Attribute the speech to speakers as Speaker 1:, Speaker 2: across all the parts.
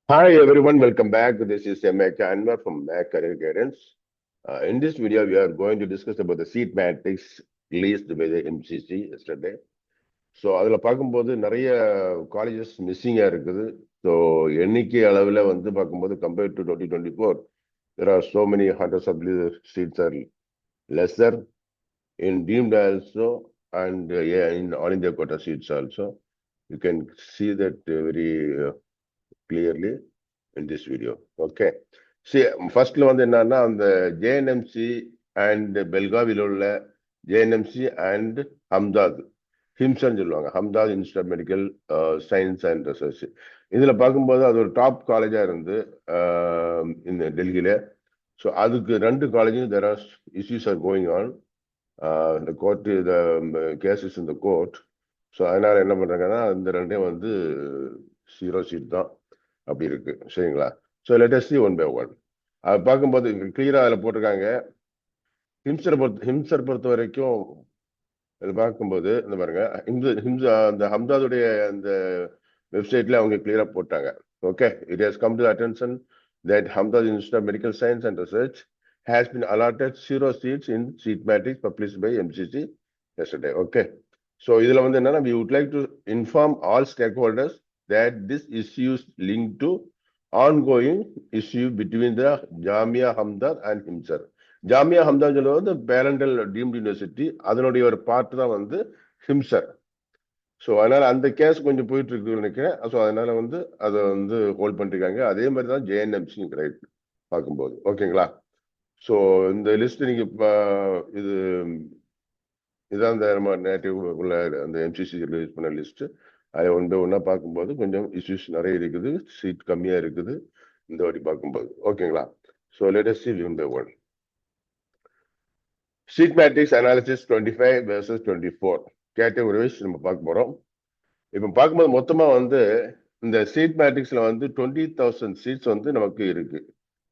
Speaker 1: Hi everyone, welcome back. This is MAK Anwar from MAK Career Guidance. In this video, we are going to discuss about the seat matrix released by the MCC yesterday. So அதில் பார்க்கும்போது நிறைய colleges மிஸ்ஸிங்காக இருக்குது. So எண்ணிக்கை அளவில் வந்து பார்க்கும்போது compared to 2024, there are so many hundreds of seats are lesser in deemed also and in all India quota seats also. You can see that very clearly in this video. Okay. See, firstல வந்து என்னன்னா அந்த ஜேஎன்எம்சி and பெல்காவில் உள்ள ஜேஎன்எம்சி and Hamdard ஹிம்சன் சொல்லுவாங்க, Hamdard institute of medical science and research. இதுல பார்க்கும்போது அது ஒரு டாப் காலேஜா இருந்து இந்த டெல்லியில. ஸோ அதுக்கு ரெண்டு காலேஜும் there are issues are going on. இந்த கோர்ட் த கேசஸ் இந்த கோர்ட். ஸோ அதனால என்ன பண்றாங்கன்னா இந்த ரெண்டையும் வந்து 0 சீட் தான் அப்படி இருக்கு. சரிங்களா? So let see one by one. அது பார்க்கும்போது கிளியரா அதில் போட்டிருக்காங்க. ஹிம்சர் பொறுத்த வரைக்கும் இது பார்க்கும்போது இந்த பாருங்க, அந்த ஹம்தாதுடைய அந்த வெப்சைட்ல அவங்க கிளியரா போட்டாங்க. Okay, it has come to attention that Hamdaz Institute of Medical Science and Research has been allotted 0 seats in seat matrix published by MCC yesterday. Okay, so இதுல வந்து என்னன்னா, we would like to inform all stakeholders that this issue is linked to ongoing issue between the Jamia Hamdard and Himsar. Jamia ஹம்தாத் வந்து parental deemed university, அதனுடைய ஒரு part தான் வந்து ஹிம்சர். So அதனால அந்த கேஸ் கொஞ்சம் போயிட்டு இருக்குன்னு நினைக்கிறேன். ஸோ அதனால வந்து அதை வந்து ஹோல்ட் பண்ணிருக்காங்க. அதே மாதிரி தான் ஜேஎன்எம்சி ரைட் பார்க்கும்போது. ஓகேங்களா? ஸோ இந்த லிஸ்ட் நீங்க இது இதான் இந்த நம்ம நேட்டிவ் உள்ள அந்த எம்சிசி ரிலீஸ் பண்ண லிஸ்ட். அதை ஒன்றா பார்க்கும்போது கொஞ்சம் இஷ்யூஸ் நிறைய இருக்குது, சீட் கம்மியா இருக்குது இந்த வாட்டி பார்க்கும்போது. ஓகேங்களா? So let us see one by one. Seat matrix analysis 25 versus 24 category wise நம்ம பார்க்க போறோம். இப்போ பார்க்கும்போது மொத்தமா வந்து இந்த சீட் மேட்ரிக்ஸ்ல வந்து 20,000 சீட்ஸ் வந்து நமக்கு இருக்கு.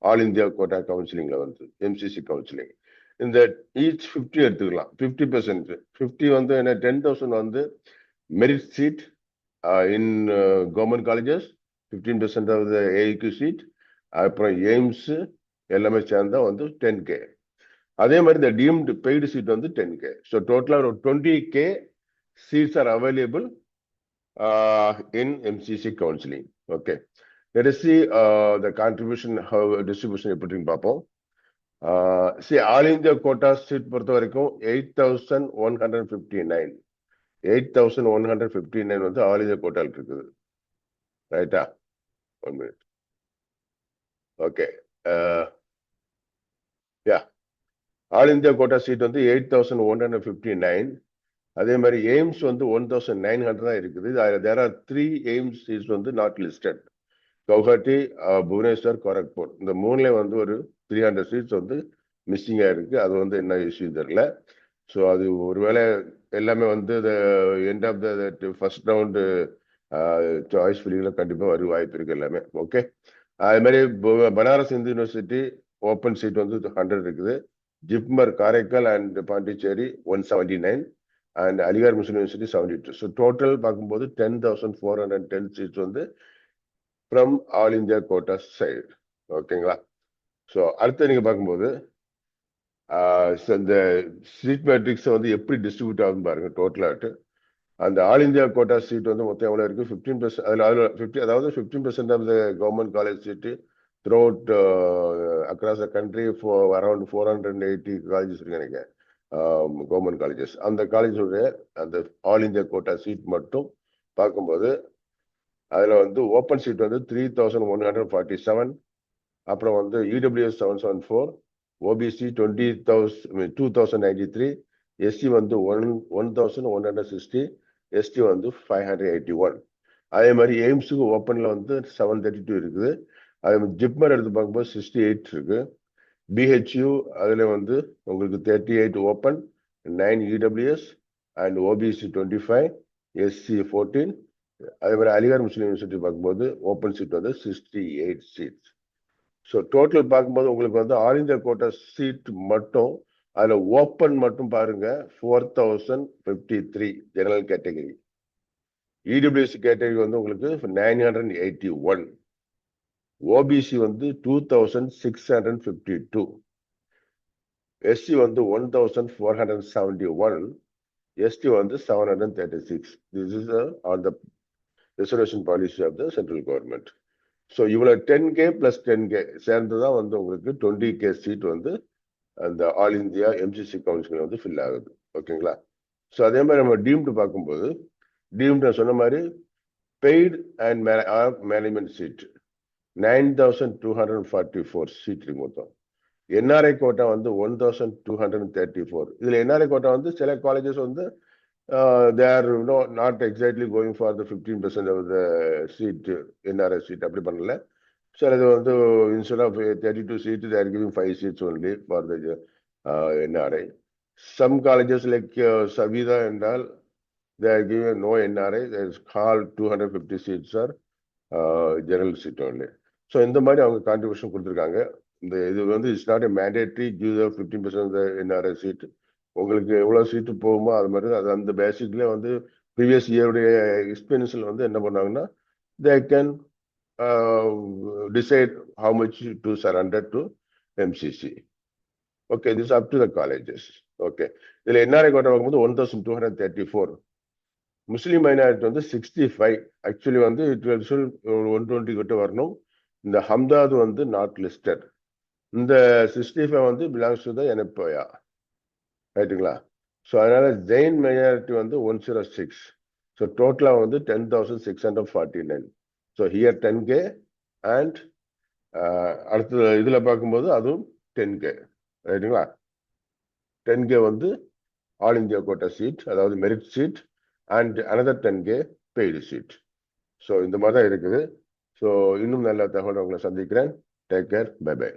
Speaker 1: ஆல் இந்தியா கோட்டா கவுன்சிலிங்ல வந்து எம்சிசி கவுன்சிலிங். இந்த ஈச் 50 எடுத்துக்கலாம். 50%. 50 வந்து என்ன, 10,000 வந்து merit seat in government colleges, 15% of the AIQ seat, அப்புறம் எய்ம்ஸ் எல்லாமே சேர்ந்தா வந்து 10K. அதே மாதிரி இந்த டீம்டு பெய்டு சீட் வந்து 10K. ஸோ டோட்டலாக ஒரு 20K seats are available in MCC counseling. Okay, let us see the contribution, how distribution எப்படின்னு பார்ப்போம். See, all India quota seat பொறுத்த வரைக்கும் 8,159. 8,159 வந்து ஆல் இந்தியா கோட்டால் இருக்குது. ரைட்டா? 1 minute. ஓகே, யா, ஆல் இந்தியா கோட்டா சீட் வந்து 8,159. அதே மாதிரி எய்ம்ஸ் வந்து 1,900 தான் இருக்குது. தேர் ஆர் 3 எய்ம்ஸ் சீட்ஸ் வந்து நாட் லிஸ்டட். கவுஹாட்டி, புவனேஸ்வர், கோரக்பூர், இந்த மூணுல வந்து ஒரு 300 சீட்ஸ் வந்து மிஸ்ஸிங்கா இருக்கு. அது வந்து என்ன இஷ்யூ தெரியல. ஸோ அது ஒருவேளை எல்லாமே வந்து end of the first round choice ஃபில்லிங்ல கண்டிப்பா வர வாய்ப்பு இருக்கு எல்லாமே. ஓகே, அதே மாதிரி Banaras Hindu university open seat வந்து 100 இருக்குது. JIPMER, Karaikal and Pondicherry 179 and Aligarh Muslim University 72. So total பார்க்கும்போது 10,410 seats வந்து from all India quota side. ஓகேங்களா? ஸோ அடுத்து நீங்க பார்க்கும்போது இந்த சீட் மேட்ரிக்ஸ் வந்து எப்படி டிஸ்ட்ரிபியூட் ஆகுதுன்னு பாருங்க. டோட்டலாட்டு அந்த ஆல் இந்தியா கோட்டா சீட் வந்து மொத்தம் எவ்வளவு இருக்கு? 15%. அதில் 50, அதாவது 15% of the government college seat throughout across the country around 480 colleges இருக்கு நினைக்கிறேன், கவர்மெண்ட் காலேஜஸ். அந்த காலேஜுடைய அந்த ஆல் இந்தியா கோட்டா சீட் மட்டும் பார்க்கும்போது அதுல வந்து ஓப்பன் சீட் வந்து 3,147, அப்புறம் வந்து இடபிள்யூஎஸ் 774, ஓபிசி 2,093, எஸ்சி வந்து 1,160, எஸ்டி வந்து 581. அதே மாதிரி எய்ம்ஸுக்கு ஓப்பன்ல வந்து 732 இருக்குது. அதே மாதிரி ஜிப்மர் எடுத்து பார்க்கும்போது 68 இருக்கு. பிஹெச்யூ அதுல வந்து உங்களுக்கு 38 open, 9 EWS and OBC 25, SC 14. அதே மாதிரி அலிகார் முஸ்லீம் யூனிவர்சிட்டி பார்க்கும்போது ஓப்பன் சீட் வந்து 68 சீட்ஸ். ஸோ டோட்டல் பார்க்கும்போது உங்களுக்கு வந்து ஆல் இந்தியா கோட்டா சீட் மட்டும் அதுல ஓப்பன் மட்டும் பாருங்க 4,053 ஜெனரல் கேட்டகரி. இடபிள்யூஎஸ் கேட்டகரி வந்து உங்களுக்கு 981. ஓபிசி வந்து 2652, எஸ்சி வந்து 1471, ST வந்து 736. This is on the reservation policy of the central government. So இவ்வளவு 10K plus 10K சேர்ந்துதான் வந்து உங்களுக்கு 20K சீட் வந்து அந்த ஆல் இந்தியா எம்சிசி கவுன்சில் வந்து ஃபில் ஆகுது. ஓகேங்களா? ஸோ அதே மாதிரி நம்ம டீம்டு பார்க்கும்போது டீம்டு சொன்ன மாதிரி paid and management seat 9244 seat மொத்தம். என்ஆர்ஐ கோட்டா வந்து 1234. இதுல என்ஆர்ஐ கோட்டா வந்து சில காலேஜஸ் வந்து they are not exactly going for the 15% of the seat, NRI seat அப்படி பண்ணல. So அது வந்து instead of 32 seats they are giving 5 seats only for the NRI. Some colleges like Savida and all, they are giving no NRI. There is called 250 seats are general seat only. So இந்த மாதிரி அவங்க contribution கொடுத்துருக்காங்க. இந்த இது வந்து it's not a mandatory give the 15% of the NRI seat. உங்களுக்கு எவ்வளவு சீட்டு போகுமோ அது மாதிரி அது அந்த பேசிக்ல வந்து ப்ரீவியஸ் இயருடைய எக்ஸ்பீரியன்ஸ்ல வந்து என்ன பண்ணாங்கன்னா they can decide how much to surrender to MCC. Okay, this is up to the colleges. Okay, இதுல என்ஆர்ஐ கோட்டா பார்க்கும்போது 1234. முஸ்லீம் மைனாரிட்டி வந்து 65. ஆக்சுவலி வந்து 120 கிட்ட வரணும். இந்த ஹம்தாது வந்து நாட் லிஸ்டட். இந்த 65 வந்து பிலாங்ஸ் டு த NPOA. ரைட்டுங்களா? ஸோ அதனால ஜெயின் மைனாரிட்டி வந்து 106. ஸோ டோட்டலா வந்து 10,649. ஸோ ஹியர் 10K அண்ட் அடுத்த இதுல பார்க்கும்போது அதுவும் 10K. ரைட்டுங்களா? 10K வந்து ஆல் இந்தியா கோட்டா சீட், அதாவது merit seat, and another 10K paid seat. So இந்த மாதிரி தான் இருக்குது. ஸோ இன்னும் நல்ல தகவல் உங்களை சந்திக்கிறேன். Take care. Bye by.